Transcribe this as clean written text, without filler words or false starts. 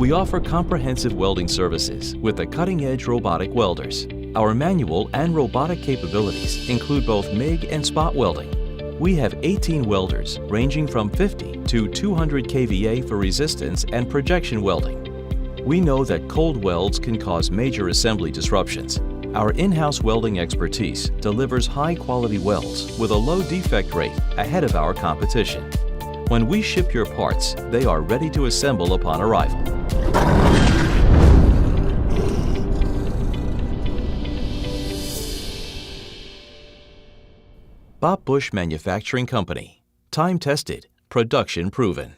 We offer comprehensive welding services with the cutting-edge robotic welders. Our manual and robotic capabilities include both MIG and spot welding. We have 18 welders ranging from 50 to 200 kVA for resistance and projection welding. We know that cold welds can cause major assembly disruptions. Our in-house welding expertise delivers high-quality welds with a low defect rate ahead of our competition. When we ship your parts, they are ready to assemble upon arrival. Bopp Busch Manufacturing Company. Time-tested, production proven.